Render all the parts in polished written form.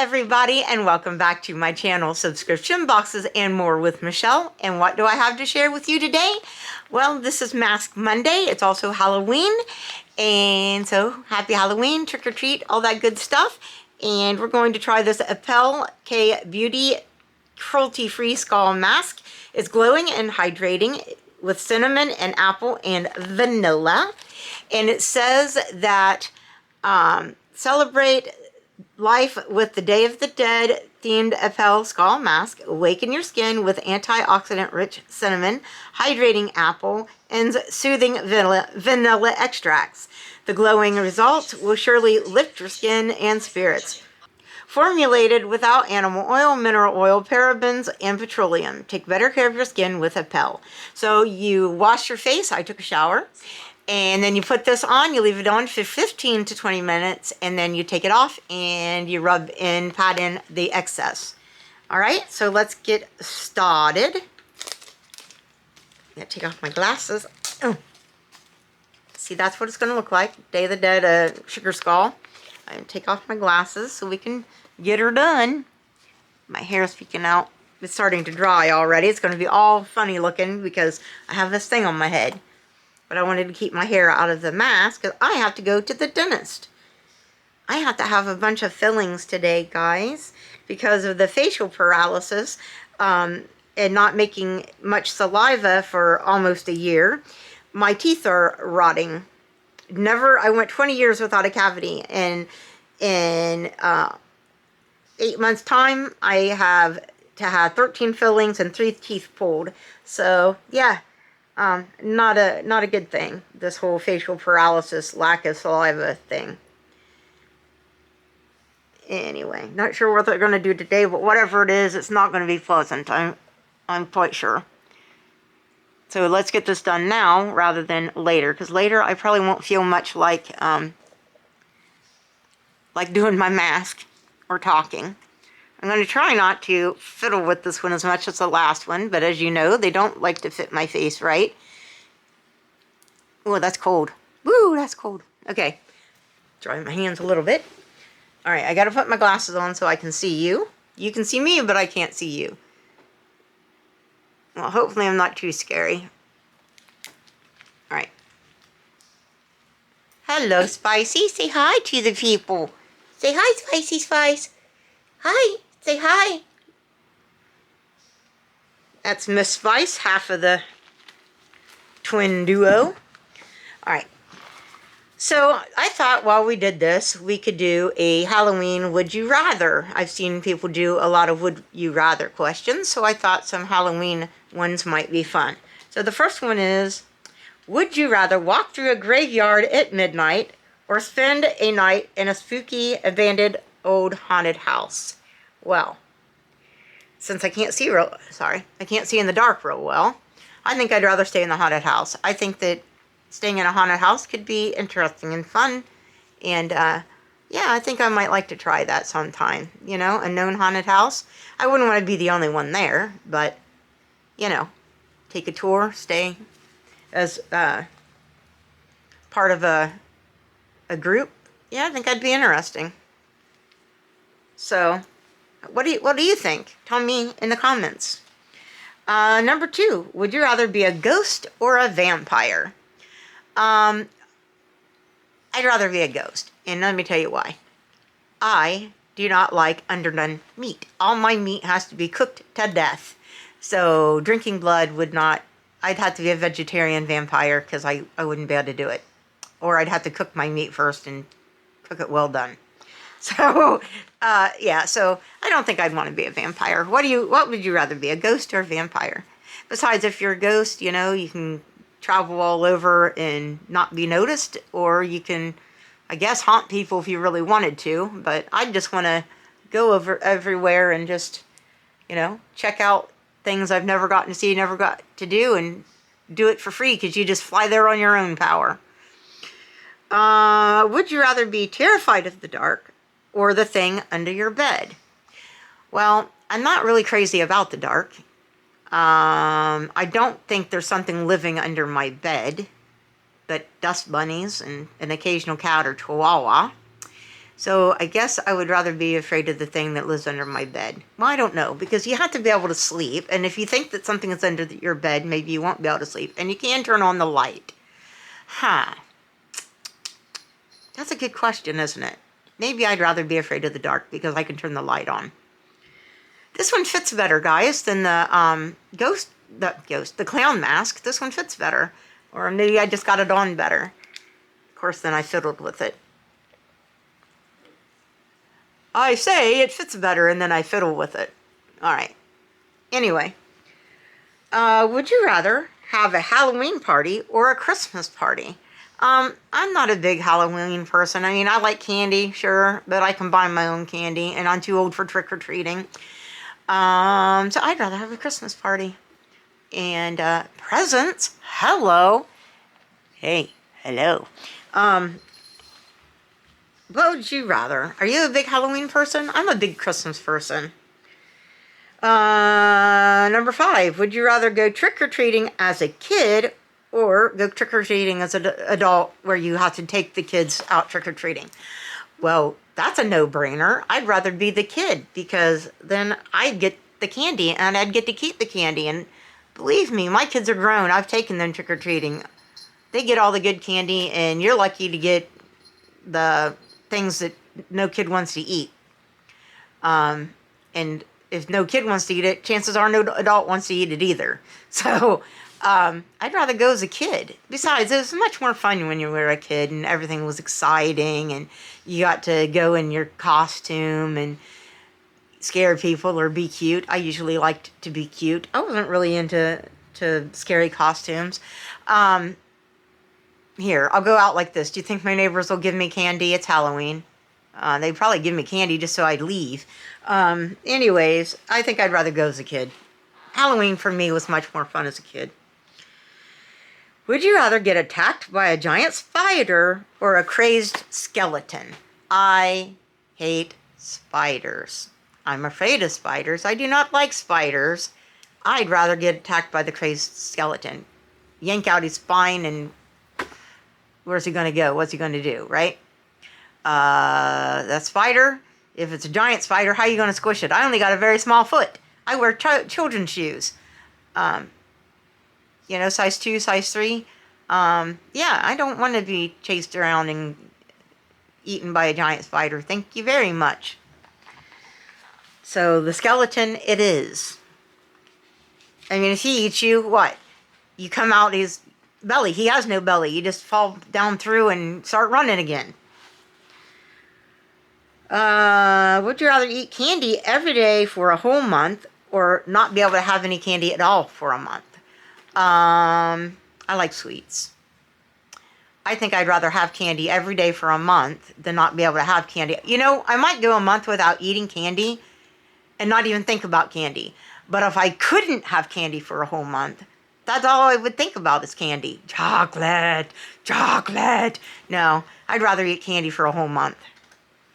everybody, and welcome back to my channel, Subscription Boxes and More with Michelle. And what do I have to share with you today? Well, this is Mask Monday. It's also Halloween. And so happy Halloween, trick or treat, all that good stuff. And we're going to try this Epielle K Beauty cruelty-free skull mask. It's glowing and hydrating with cinnamon and apple and vanilla. And it says that celebrate life with the Day of the Dead themed Epielle skull mask. Awaken your skin with antioxidant-rich cinnamon, hydrating apple, and soothing vanilla extracts. The glowing results will surely lift your skin and spirits. Formulated without animal oil, mineral oil, parabens, and petroleum. Take better care of your skin with Epielle. So you wash your face. I took a shower. And then you put this on, you leave it on for 15 to 20 minutes, and then you take it off and you rub in, pat in the excess. All right, so let's get started. I'm gonna take off my glasses. Oh. See, that's what it's gonna look like. Day of the Dead sugar skull. I'm gonna take off my glasses so we can get her done. My hair's peeking out. It's starting to dry already. It's gonna be all funny looking because I have this thing on my head. But I wanted to keep my hair out of the mask because I have to go to the dentist. I have to have a bunch of fillings today, guys, because of the facial paralysis and not making much saliva for almost a year. My teeth are rotting. I went 20 years without a cavity, and in 8 months' time, I have to have 13 fillings and 3 teeth pulled. So, yeah. Not a good thing, this whole facial paralysis, lack of saliva thing. Anyway, not sure what they're going to do today, but whatever it is, it's not going to be pleasant. I'm quite sure. So let's get this done now rather than later, because later I probably won't feel much like doing my mask or talking. I'm going to try not to fiddle with this one as much as the last one, but as you know, they don't like to fit my face right. Oh, that's cold. Woo, that's cold. Okay, dry my hands a little bit. All right, I got to put my glasses on so I can see you. You can see me, but I can't see you. Well, hopefully I'm not too scary. All right. Hello, Spicy. Say hi to the people. Say hi, Spicy Spice. Hi. Say hi. That's Miss Spice, half of the twin duo. All right. So I thought while we did this, we could do a Halloween Would You Rather. I've seen people do a lot of Would You Rather questions, so I thought some Halloween ones might be fun. So the first one is, would you rather walk through a graveyard at midnight or spend a night in a spooky, abandoned, old haunted house? Well, since I can't see I can't see in the dark real well, I think I'd rather stay in the haunted house. I think that staying in a haunted house could be interesting and fun. And, yeah, I think I might like to try that sometime. You know, a known haunted house. I wouldn't want to be the only one there, but, you know, take a tour, stay as part of a group. Yeah, I think I'd be interesting. So, what do you think? Tell me in the comments. Number 2, would you rather be a ghost or a vampire? I'd rather be a ghost, and let me tell you why. I do not like underdone meat. All my meat has to be cooked to death. So drinking blood would not, I'd have to be a vegetarian vampire because I wouldn't be able to do it. Or I'd have to cook my meat first and cook it well done. So, yeah, so I don't think I'd want to be a vampire. What would you rather be, a ghost or a vampire? Besides, if you're a ghost, you know, you can travel all over and not be noticed, or you can, I guess, haunt people if you really wanted to, but I'd just want to go over everywhere and just, you know, check out things I've never gotten to see, never got to do, and do it for free because you just fly there on your own power. Would you rather be terrified of the dark or the thing under your bed? Well, I'm not really crazy about the dark. I don't think there's something living under my bed, but dust bunnies and an occasional cat or chihuahua. So I guess I would rather be afraid of the thing that lives under my bed. Well, I don't know, because you have to be able to sleep. And if you think that something is under your bed, maybe you won't be able to sleep. And you can turn on the light. Huh. That's a good question, isn't it? Maybe I'd rather be afraid of the dark because I can turn the light on. This one fits better, guys, than the the clown mask. This one fits better. Or maybe I just got it on better. Of course, then I fiddled with it. I say it fits better, and then I fiddle with it. All right. Anyway, would you rather have a Halloween party or a Christmas party? I'm not a big Halloween person. I mean, I like candy, sure, but I can buy my own candy, and I'm too old for trick-or-treating. So I'd rather have a Christmas party. And, presents, hello. Hey, hello. What would you rather? Are you a big Halloween person? I'm a big Christmas person. Number 5, would you rather go trick-or-treating as a kid or go trick-or-treating as an adult where you have to take the kids out trick-or-treating? Well, that's a no-brainer. I'd rather be the kid because then I'd get the candy and I'd get to keep the candy. And believe me, my kids are grown. I've taken them trick-or-treating. They get all the good candy and you're lucky to get the things that no kid wants to eat. And if no kid wants to eat it, chances are no adult wants to eat it either. So I'd rather go as a kid. Besides, it was much more fun when you were a kid and everything was exciting and you got to go in your costume and scare people or be cute. I usually liked to be cute. I wasn't really into scary costumes. Here, I'll go out like this. Do you think my neighbors will give me candy? It's Halloween. They'd probably give me candy just so I'd leave. Anyways, I think I'd rather go as a kid. Halloween for me was much more fun as a kid. Would you rather get attacked by a giant spider or a crazed skeleton? I hate spiders. I'm afraid of spiders. I do not like spiders. I'd rather get attacked by the crazed skeleton. Yank out his spine and where's he going to go? What's he going to do, right? That spider, if it's a giant spider, how are you going to squish it? I only got a very small foot. I wear children's shoes. Size 2, size 3. Yeah, I don't want to be chased around and eaten by a giant spider. Thank you very much. So the skeleton it is. I mean, if he eats you, what? You come out his belly. He has no belly. You just fall down through and start running again. Would you rather eat candy every day for a whole month or not be able to have any candy at all for a month? I like sweets. I think I'd rather have candy every day for a month than not be able to have candy. You know, I might go a month without eating candy and not even think about candy. But if I couldn't have candy for a whole month, that's all I would think about is candy. Chocolate, chocolate. No, I'd rather eat candy for a whole month.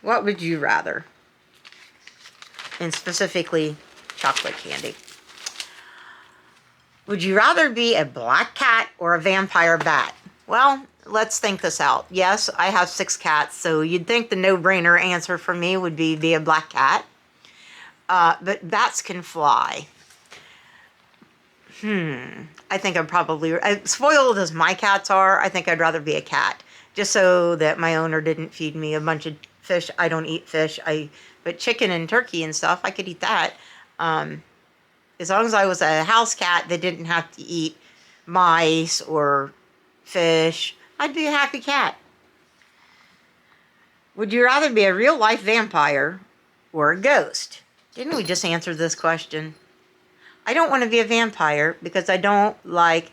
What would you rather? And specifically, chocolate candy. Would you rather be a black cat or a vampire bat? Well, let's think this out. Yes, I have 6 cats, so you'd think the no-brainer answer for me would be a black cat. But bats can fly. I think I'm probably, spoiled as my cats are, I think I'd rather be a cat. Just so that my owner didn't feed me a bunch of fish. I don't eat fish. But chicken and turkey and stuff, I could eat that. As long as I was a house cat that didn't have to eat mice or fish, I'd be a happy cat. Would you rather be a real-life vampire or a ghost? Didn't we just answer this question? I don't want to be a vampire because I don't like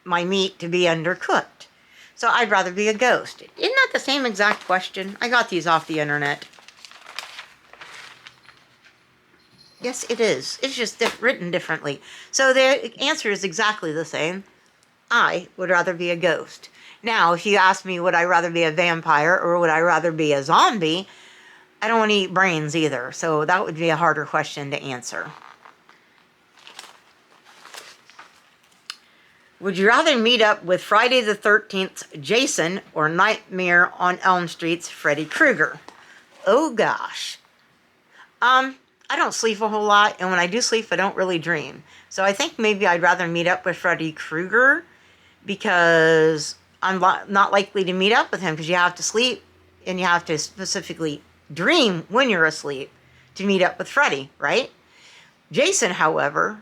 my meat to be undercooked. So I'd rather be a ghost. Isn't that the same exact question? I got these off the internet. Yes, it is. It's just written differently. So the answer is exactly the same. I would rather be a ghost. Now, if you ask me, would I rather be a vampire or would I rather be a zombie? I don't want to eat brains either. So that would be a harder question to answer. Would you rather meet up with Friday the 13th's Jason or Nightmare on Elm Street's Freddy Krueger? Oh gosh. I don't sleep a whole lot, and when I do sleep, I don't really dream. So I think maybe I'd rather meet up with Freddy Krueger, because I'm not likely to meet up with him, because you have to sleep and you have to specifically dream when you're asleep to meet up with Freddy, right? Jason, however,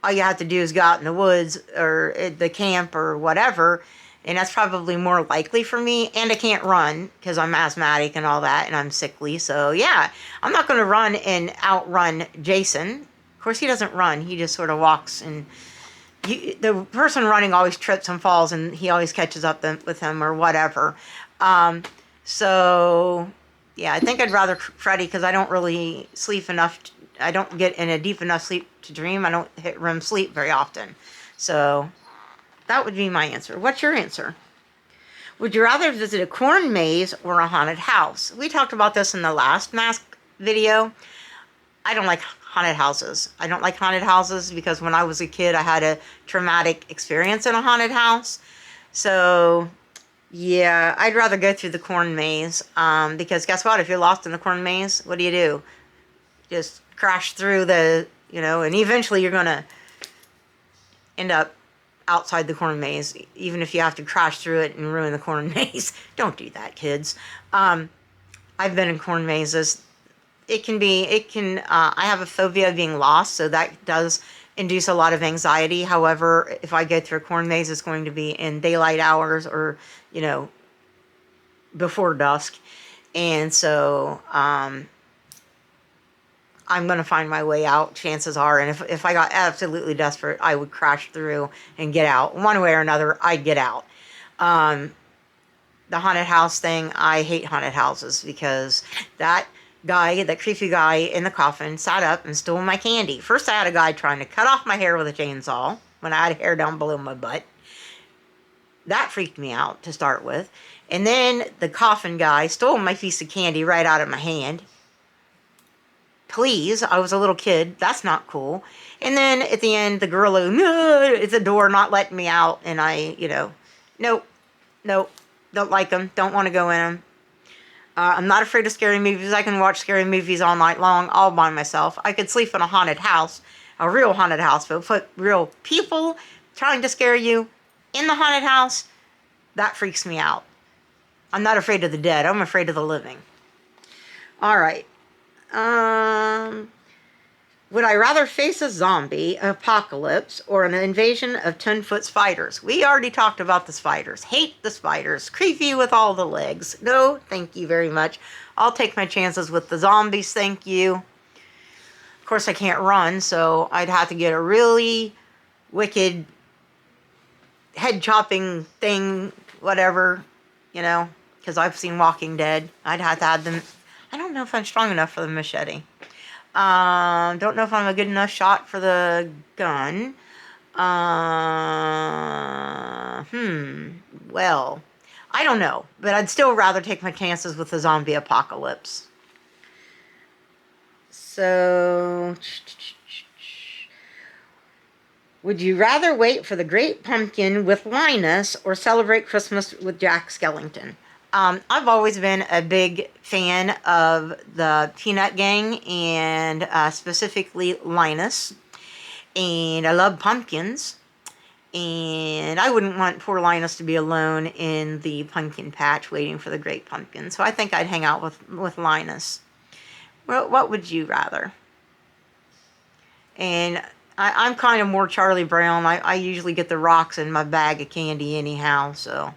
all you have to do is go out in the woods or at the camp or whatever, and that's probably more likely for me. And I can't run because I'm asthmatic and all that, and I'm sickly. So yeah, I'm not going to run and outrun Jason. Of course, he doesn't run. He just sort of walks, and the person running always trips and falls, and he always catches up with him or whatever. So yeah, I think I'd rather Freddy, because I don't really sleep enough. I don't get in a deep enough sleep to dream. I don't hit REM sleep very often. So that would be my answer. What's your answer? Would you rather visit a corn maze or a haunted house? We talked about this in the last mask video. I don't like haunted houses. I don't like haunted houses because when I was a kid, I had a traumatic experience in a haunted house. So yeah, I'd rather go through the corn maze, because guess what? If you're lost in the corn maze, what do? Just crash through the, and eventually you're going to end up outside the corn maze, even if you have to crash through it and ruin the corn maze. Don't do that, kids. I've been in corn mazes. I have a phobia of being lost, so that does induce a lot of anxiety. However, if I go through a corn maze, it's going to be in daylight hours or, before dusk. And so, I'm going to find my way out, chances are. And if I got absolutely desperate, I would crash through and get out. One way or another, I'd get out. The haunted house thing, I hate haunted houses, because that creepy guy in the coffin sat up and stole my candy. First, I had a guy trying to cut off my hair with a chainsaw when I had hair down below my butt. That freaked me out to start with. And then the coffin guy stole my piece of candy right out of my hand. Please, I was a little kid. That's not cool. And then at the end, the girl at the door not letting me out. And I, nope, don't like them. Don't want to go in them. I'm not afraid of scary movies. I can watch scary movies all night long, all by myself. I could sleep in a haunted house, a real haunted house, but put real people trying to scare you in the haunted house, that freaks me out. I'm not afraid of the dead. I'm afraid of the living. All right. Would I rather face a zombie apocalypse or an invasion of 10-foot spiders? We already talked about the spiders. Hate the spiders. Creepy with all the legs. No, thank you very much. I'll take my chances with the zombies, thank you. Of course, I can't run, so I'd have to get a really wicked head-chopping thing, whatever, because I've seen Walking Dead. I'd have to have them. I don't know if I'm strong enough for the machete. Don't know if I'm a good enough shot for the gun. Well, I don't know, but I'd still rather take my chances with the zombie apocalypse. So, would you rather wait for the Great Pumpkin with Linus or celebrate Christmas with Jack Skellington? I've always been a big fan of the Peanut Gang, and specifically Linus. And I love pumpkins. And I wouldn't want poor Linus to be alone in the pumpkin patch waiting for the Great Pumpkin. So I think I'd hang out with Linus. Well, what would you rather? And I'm kind of more Charlie Brown. I usually get the rocks in my bag of candy anyhow, so...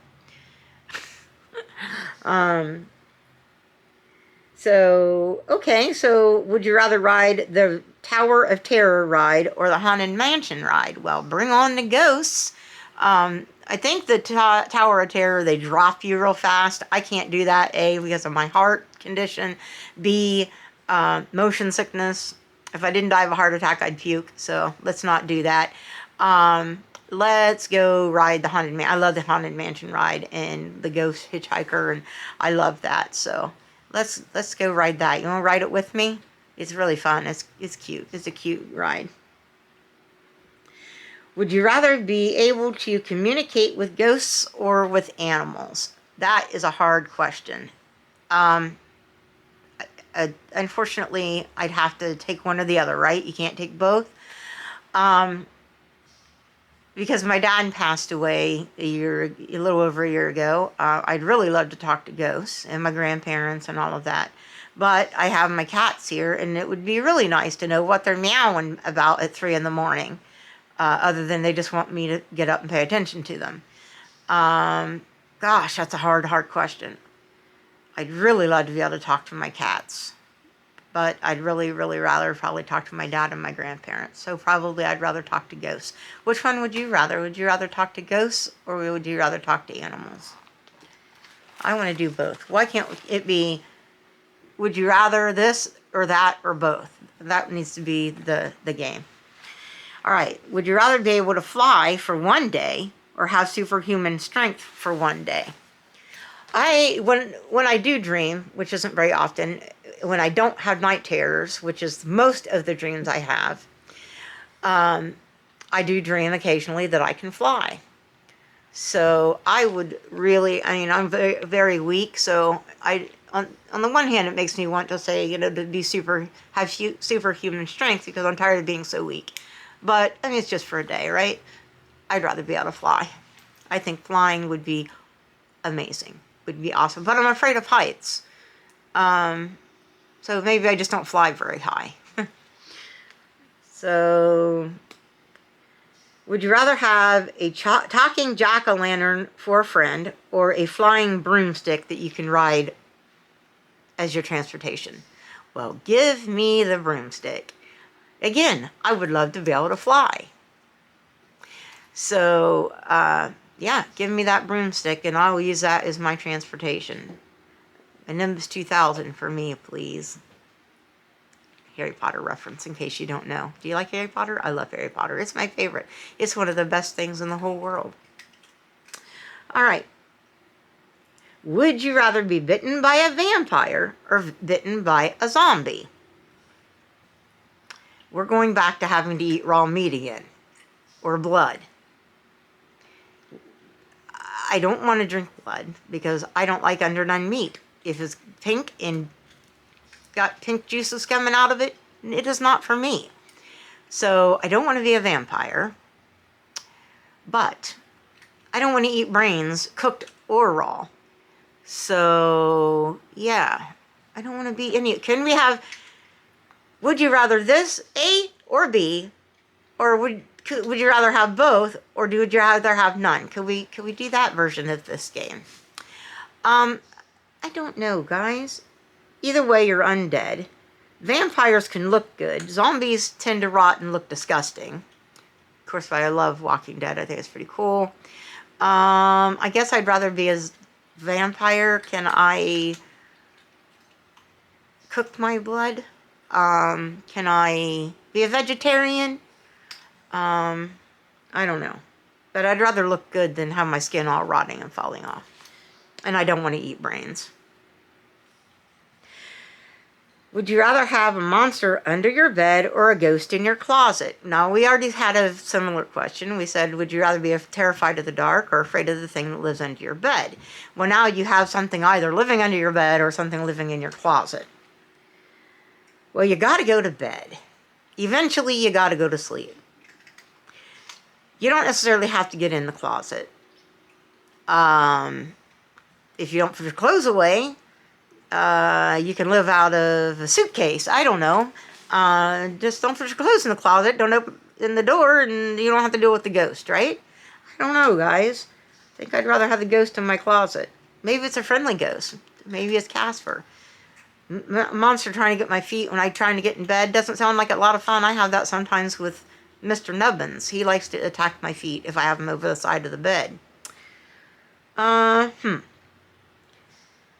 Okay, so would you rather ride the Tower of Terror ride or the Haunted Mansion ride? Well, bring on the ghosts. I think the Tower of Terror, they drop you real fast. I can't do that, A, because of my heart condition, B, motion sickness. If I didn't die of a heart attack, I'd puke, so let's not do that. Let's go ride the Haunted Mansion. I love the Haunted Mansion ride and the Ghost Hitchhiker, and I love that. So let's go ride that. You want to ride it with me? It's really fun. It's cute. It's a cute ride. Would you rather be able to communicate with ghosts or with animals? That is a hard question. Um, Unfortunately, I'd have to take one or the other, right? You can't take both. Um, because my dad passed away a little over a year ago. I'd really love to talk to ghosts and my grandparents and all of that. But I have my cats here, and it would be really nice to know what they're meowing about at 3 in the morning, other than they just want me to get up and pay attention to them. Gosh, that's a hard question. I'd really love to be able to talk to my cats, but I'd really, really rather probably talk to my dad and my grandparents. So probably I'd rather talk to ghosts. Which one would you rather? Would you rather talk to ghosts or would you rather talk to animals? I want to do both. Why can't it be, would you rather this or that or both? That needs to be the game. All right. Would you rather be able to fly for one day or have superhuman strength for one day? When I do dream, which isn't very often, when I don't have night terrors, which is most of the dreams I have, I do dream occasionally that I can fly. So I would really, I'm very, very weak. So on the one hand, it makes me want to say, to be have superhuman strength because I'm tired of being so weak. But it's just for a day, right? I'd rather be able to fly. I think flying would be amazing. Would be awesome, but I'm afraid of heights. So maybe I just don't fly very high. So, would you rather have a talking jack-o'-lantern for a friend or a flying broomstick that you can ride as your transportation? Well, give me the broomstick. Again, I would love to be able to fly. So, yeah, give me that broomstick and I'll use that as my transportation. A Nimbus 2000 for me, please. Harry Potter reference in case you don't know. Do you like Harry Potter? I love Harry Potter. It's my favorite. It's one of the best things in the whole world. All right. Would you rather be bitten by a vampire or bitten by a zombie? We're going back to having to eat raw meat again. Or blood. I don't want to drink blood because I don't like underdone meat. If it's pink and got pink juices coming out of it, it is not for me. So I don't want to be a vampire, but I don't want to eat brains, cooked or raw. So yeah, I don't want to be any. Can we have? Would you rather this, A or B, or would you rather have both, or would you rather have none? Could we do that version of this game? I don't know, guys. Either way, you're undead. Vampires can look good. Zombies tend to rot and look disgusting. Of course, I love Walking Dead. I think it's pretty cool. I guess I'd rather be a vampire. Can I cook my blood? Can I be a vegetarian? I don't know. But I'd rather look good than have my skin all rotting and falling off. And I don't want to eat brains. Would you rather have a monster under your bed or a ghost in your closet? Now, we already had a similar question. We said, would you rather be terrified of the dark or afraid of the thing that lives under your bed? Well, now you have something either living under your bed or something living in your closet. Well, you got to go to bed. Eventually, you got to go to sleep. You don't necessarily have to get in the closet. If you don't put your clothes away, you can live out of a suitcase. I don't know. Just don't put your clothes in the closet. Don't open the door, and you don't have to deal with the ghost, right? I don't know, guys. I think I'd rather have the ghost in my closet. Maybe it's a friendly ghost. Maybe it's Casper. Monster trying to get my feet when I'm trying to get in bed doesn't sound like a lot of fun. I have that sometimes with Mr. Nubbins. He likes to attack my feet if I have him over the side of the bed.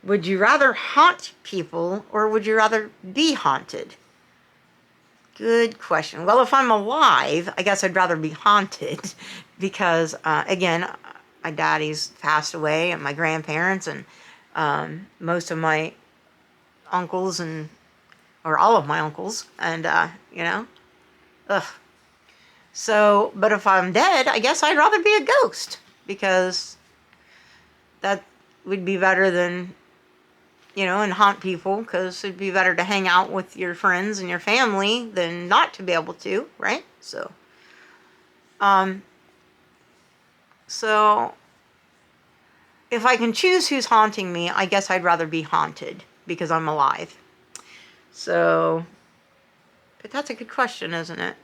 Would you rather haunt people or would you rather be haunted? Good question. Well, if I'm alive, I guess I'd rather be haunted because, again, my daddy's passed away and my grandparents and most of my uncles or all of my uncles and, ugh. So, but if I'm dead, I guess I'd rather be a ghost, because that would be better than, and haunt people, because it'd be better to hang out with your friends and your family than not to be able to, right? So if I can choose who's haunting me, I guess I'd rather be haunted because I'm alive. So, but that's a good question, isn't it?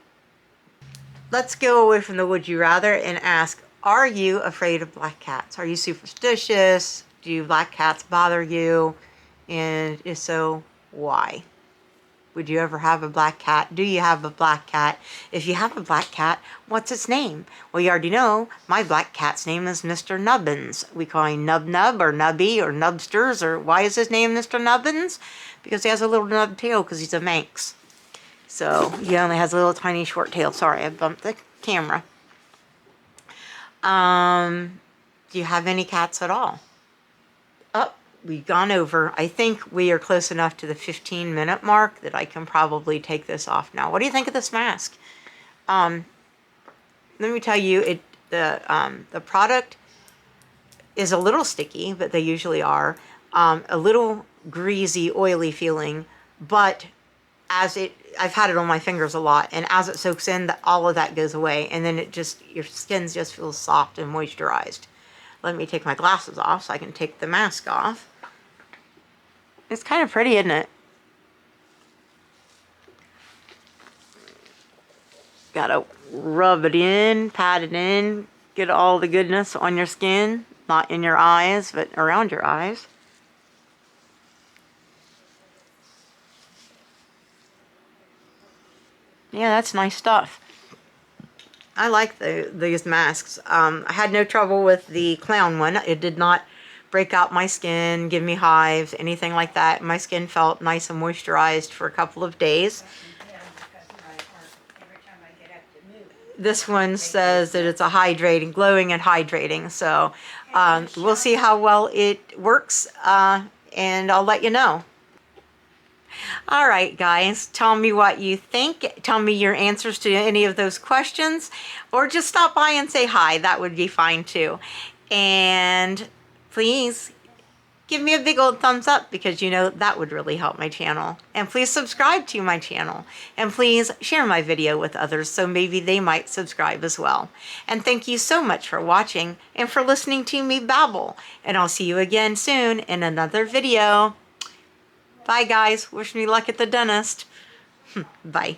Let's go away from the would you rather and ask, are you afraid of black cats? Are you superstitious? Do black cats bother you? And if so, why? Would you ever have a black cat? Do you have a black cat? If you have a black cat, what's its name? Well, you already know my black cat's name is Mr. Nubbins. We call him Nub Nub or Nubby or Nubsters. Or why is his name Mr. Nubbins? Because he has a little nub tail because he's a Manx. So he only has a little tiny short tail. Sorry, I bumped the camera. Do you have any cats at all? Oh, we've gone over. I think we are close enough to the 15-minute mark that I can probably take this off now. What do you think of this mask? Let me tell you, the product is a little sticky, but they usually are. A little greasy, oily feeling, but I've had it on my fingers a lot, and as it soaks in, all of that goes away, and then your skin just feels soft and moisturized. Let me take my glasses off so I can take the mask off. It's kind of pretty, isn't it? Gotta rub it in, pat it in, get all the goodness on your skin, not in your eyes, but around your eyes. Yeah, that's nice stuff. I like these masks. I had no trouble with the clown one. It did not break out my skin, give me hives, anything like that. My skin felt nice and moisturized for a couple of days. This one says that it's a hydrating, glowing and hydrating. So we'll see how well it works, and I'll let you know. All right, guys, tell me what you think. Tell me your answers to any of those questions, or just stop by and say hi. That would be fine too. And please give me a big old thumbs up, because that would really help my channel. And please subscribe to my channel. And please share my video with others so maybe they might subscribe as well. And thank you so much for watching and for listening to me babble. And I'll see you again soon in another video. Bye, guys. Wish me luck at the dentist. Bye.